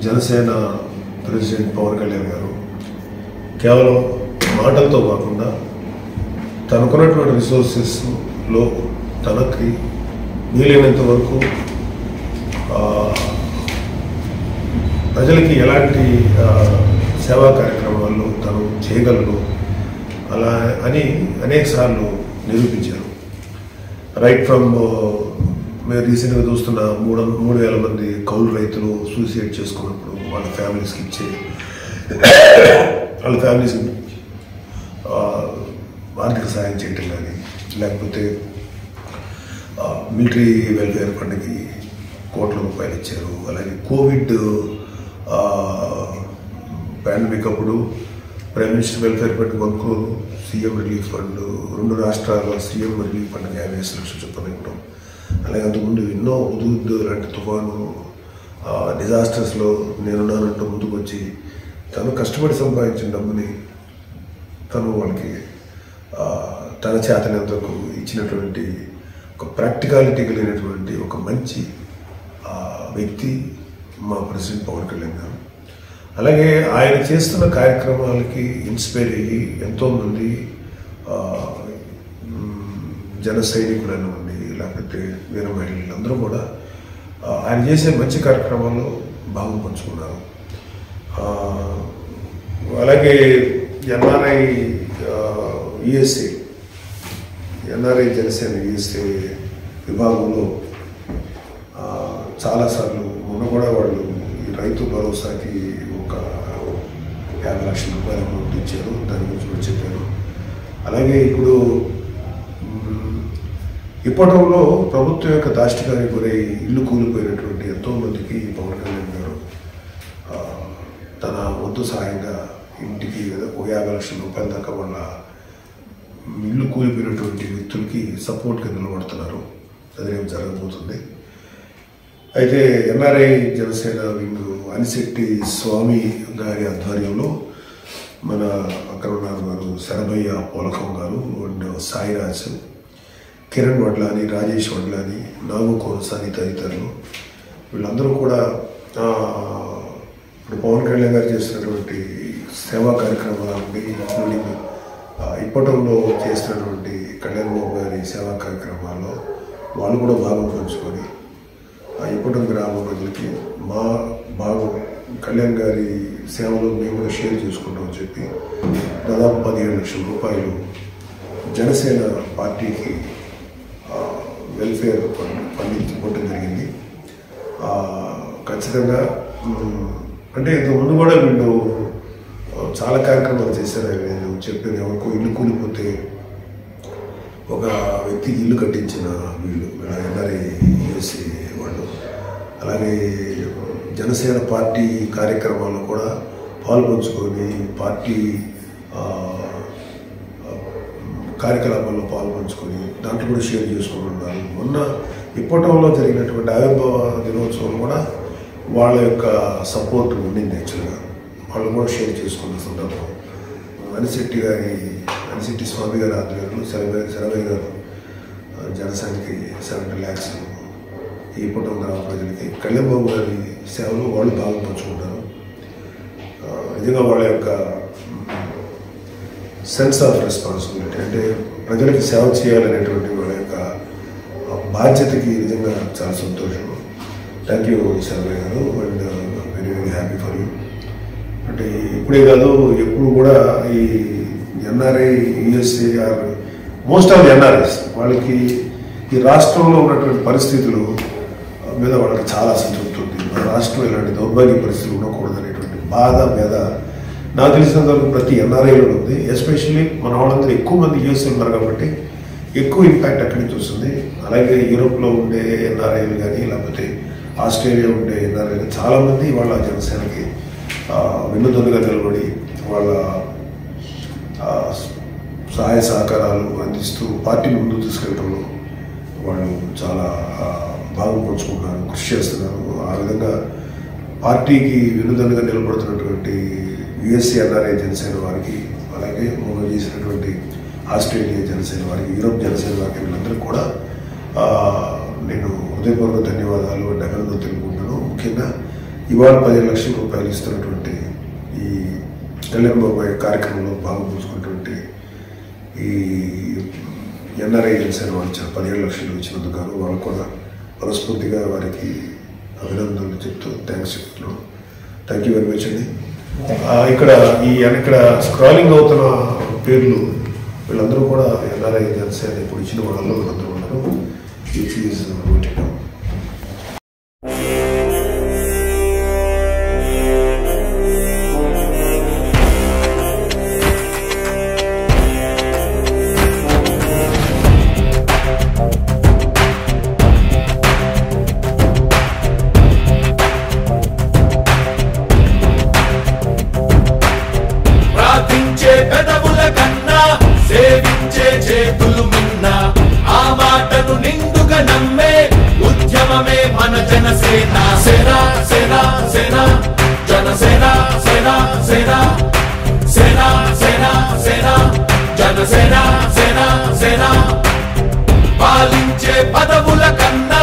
Janasena president Pawan Kalyan గారు కేవలం మాటలతో కాకుండా తనకున్నటువంటి రిసోర్సెస్లో తనకి వీలైనంత వరకు ప్రజలకి ఎలాంటి సేవా కార్యక్రమాలు తను చేయగలరు అలా అని అనేక సార్లు నిరూపించారు. రైట్ ఫ్రమ్ మేము రీసెంట్గా చూస్తున్న 3,000 మంది కౌలు రైతులు సూసైడ్ చేసుకున్నప్పుడు వాళ్ళ ఫ్యామిలీస్కి ఇచ్చే వాళ్ళ ఫ్యామిలీస్కి ఆర్థిక సహాయం చేయటం కానీ, లేకపోతే మిలిటరీ వెల్ఫేర్ ఫండ్కి కోట్ల రూపాయలు ఇచ్చారు. అలాగే కోవిడ్ పాండమిక్ అప్పుడు prime minister welfare fund 1 crore, CM relief fund 2 రాష్ట్రాల సీఎం రిలీఫ్ ఫండ్కి 50 లక్షలు చొప్పున ఇవ్వడం. అలాగే అంతకుముందు ఎన్నో ఉదుగుద్దు లాంటి తుఫాను డిజాస్టర్స్లో నేనున్నానంటూ ముందుకు వచ్చి తను కష్టపడి సంపాదించిన డబ్బుని తను వాళ్ళకి తన చేతనంతకు ఇచ్చినటువంటి ఒక ప్రాక్టికాలిటీ కలిగినటువంటి ఒక మంచి వ్యక్తి మా ప్రెసిడెంట్ పవన్ కళ్యాణ్ గారు. అలాగే ఆయన చేస్తున్న కార్యక్రమాలకి ఇన్స్పైర్ అయ్యి ఎంతోమంది జన సైనికులను ఉండి లేకపోతే వీర మహిళలు అందరూ కూడా ఆయన చేసే మంచి కార్యక్రమాల్లో భాగం పంచుకున్నారు. అలాగే ఎన్ఆర్ఐ జనసేన ఈఎస్ఏ విభాగంలో చాలాసార్లు మొన్న కూడా వాళ్ళు ఈ రైతు భరోసాకి ఒక 50 లక్షల రూపాయల అమౌంట్ ఇచ్చారు. దాని గురించి కూడా చెప్పారు. అలాగే ఇప్పుడు ఇప్పటిలో ప్రభుత్వం యొక్క దాష్టికానికి గురై ఇల్లు కూలిపోయినటువంటి ఎంతోమందికి పవన్ కళ్యాణ్ గారు తన వంతు సహాయంగా ఇంటికి 50 లక్షల రూపాయల దాకా వాళ్ళ ఇల్లు కూలిపోయినటువంటి వ్యక్తులకి సపోర్ట్గా నిలబడుతున్నారు. అదేం జరగబోతుంది. అయితే ఎన్ఆర్ఐ జనసేన వింగ్ అనిశెట్టి స్వామి గారి ఆధ్వర్యంలో మన అక్కరున్నారు గారు, శరభయ్య పోలకం గారు అండ్ సాయిరాజ్, కిరణ్ వడ్లాని, రాజేష్ వడ్లాని, నాగు కోనసాని తదితరులు వీళ్ళందరూ కూడా ఇప్పుడు పవన్ కళ్యాణ్ గారు చేస్తున్నటువంటి సేవా కార్యక్రమాల నుండి ఇంక్లూడింగ్ ఇప్పటంలో చేస్తున్నటువంటి కళ్యాణ్ బాబు గారి సేవా కార్యక్రమాల్లో వాళ్ళు కూడా భాగం పంచుకొని ఇప్పటం గ్రామ ప్రజలకి మా భాగం కళ్యాణ్ గారి సేవలో మేము కూడా షేర్ చేసుకుంటామని చెప్పి దాదాపు 17 లక్షల రూపాయలు జనసేన పార్టీకి వెల్ఫేర్ ఫండ్ ఇవ్వడం జరిగింది. ఖచ్చితంగా అంటే ఇంతకుముందు కూడా వీళ్ళు చాలా కార్యక్రమాలు చేశారు. నేను చెప్పాను, ఎవరికో ఇల్లు కూలిపోతే ఒక వ్యక్తికి ఇల్లు కట్టించిన వీళ్ళు ఎన్ఆర్ఐ యూఎస్ఏ వాళ్ళు. అలాగే జనసేన పార్టీ కార్యక్రమాల్లో కూడా పాల్పంచుకొని పార్టీ కార్యకలాపాల్లో పాల్పంచుకొని దాంట్లో కూడా షేర్ చేసుకుంటున్నారు. మొన్న ఇప్పటంలో జరిగినటువంటి ఆవిర్భావ దినోత్సవం కూడా వాళ్ళ యొక్క సపోర్ట్ ఉండింది. యాక్చువల్గా వాళ్ళు కూడా షేర్ చేసుకున్న సందర్భం. అనిశెట్టి స్వామి గారి ఆధ్వర్యంలో శరభయ్య గారు జనసేనకి 70 lakhs ఈ పుట్టం గ్రామ ప్రజలకి, కళ్యాణ్ బాబు గారి సేవలో వాళ్ళు భాగం పంచుకుంటారు. నిజంగా వాళ్ళ యొక్క సెన్స్ ఆఫ్ రెస్పాన్సిబిలిటీ అంటే ప్రజలకి సేవ చేయాలనేటువంటి వాళ్ళ యొక్క బాధ్యతకి నిజంగా చాలా సంతోషం. Thank you Sarabhayya garu and very very happy for you. అంటే ఇప్పుడే కాదు, ఎప్పుడు కూడా ఈ NRI USA are most of the NRIs వాళ్ళకి ఈ రాష్ట్రంలో ఉన్నటువంటి పరిస్థితులు మీద వాళ్ళకి చాలా సంతృప్తి ఉంది. మన రాష్ట్రం ఇలాంటి దౌర్భాగ్య పరిస్థితులు ఉండకూడదు అనేటువంటి బాధ మీద నాకు తెలిసినంతవరకు ప్రతి ఎన్ఆర్ఐలో ఉంది. ఎస్పెషల్లీ మన వాళ్ళందరూ ఎక్కువ మంది యూఎస్ఏ ఉన్నారు కాబట్టి ఎక్కువ ఇంపాక్ట్ అక్కడి నుంచి వస్తుంది. అలాగే యూరోప్లో ఉండే ఎన్ఆర్ఐలు కానీ లేకపోతే ఆస్ట్రేలియా ఉండే ఎన్ఆర్ఐలు చాలామంది వాళ్ళ జనసేనకి వెన్నుదన్నుగా నిలబడి వాళ్ళ సహాయ సహకారాలు అందిస్తూ పార్టీని ముందుకు తీసుకెళ్ళడంలో వాళ్ళు చాలా భాగం పంచుకుంటున్నారు, కృషి చేస్తున్నారు. ఆ విధంగా పార్టీకి వెన్నుదన్నుగా నిలబడుతున్నటువంటి యుఎస్ఏ ఎన్ఆర్ఐ జనసేన వారికి, అలాగే మనం చేసినటువంటి ఆస్ట్రేలియా జనసేన వారికి, యూరోప్ జనసేన వారికి వీళ్ళందరికీ కూడా నేను హృదయపూర్వక ధన్యవాదాలు అండ్ అభినందనలు తెలుపుకుంటున్నాను. ముఖ్యంగా ఇవాళ 15 లక్షల రూపాయలు ఇస్తున్నటువంటి ఈ కళ్యాణ్ బాబాయ్ కార్యక్రమంలో భాగపంచుకున్నటువంటి ఈ ఎన్ఆర్ఐ ఏజెన్సీ వాళ్ళు 17 లక్షలు ఇచ్చినందుకు గాను వాళ్ళు కూడా మనస్ఫూర్తిగా వారికి అభినందనలు చెప్తూ థ్యాంక్స్ చెప్తున్నాను. థ్యాంక్ యూ వెరీ మచ్ అండి. ఇక్కడ స్క్రాలింగ్ అవుతున్న పేర్లు వీళ్ళందరూ కూడా ఎన్ఆర్ఐ ఏజెన్సీ అని ఇప్పుడు ఇచ్చిన వాళ్ళలో వీళ్ళందరూ ఉన్నారు. పెదవుల కన్నా సేవించే చేతులు మిన్న ఆ మాటను నిండుగా నమ్మే ఉద్యమమే మన జనసేన. సేన సేన సేన జనసేన సేన సేన సేన సేన సేన జనసేన సేన సేన. పాలించే పదవుల కన్నా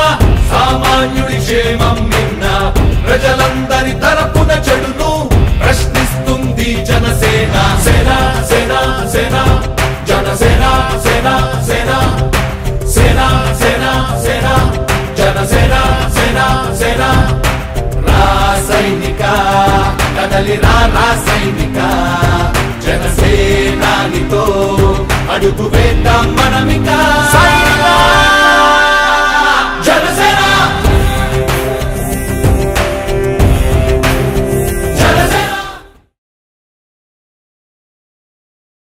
సామాన్యుడి క్షేమం మిన్న ప్రజలందరి తరపున చెడును ప్రశ్నిస్తుంది జనసేన. సేన సేన సేన జనసేన సేన సేన సేన సేన సేన జనసేన సేన సేన. రాసైనిక కదలి రాసైనిక జనసేనానితో అడుగు వేద్దాం మనమిక.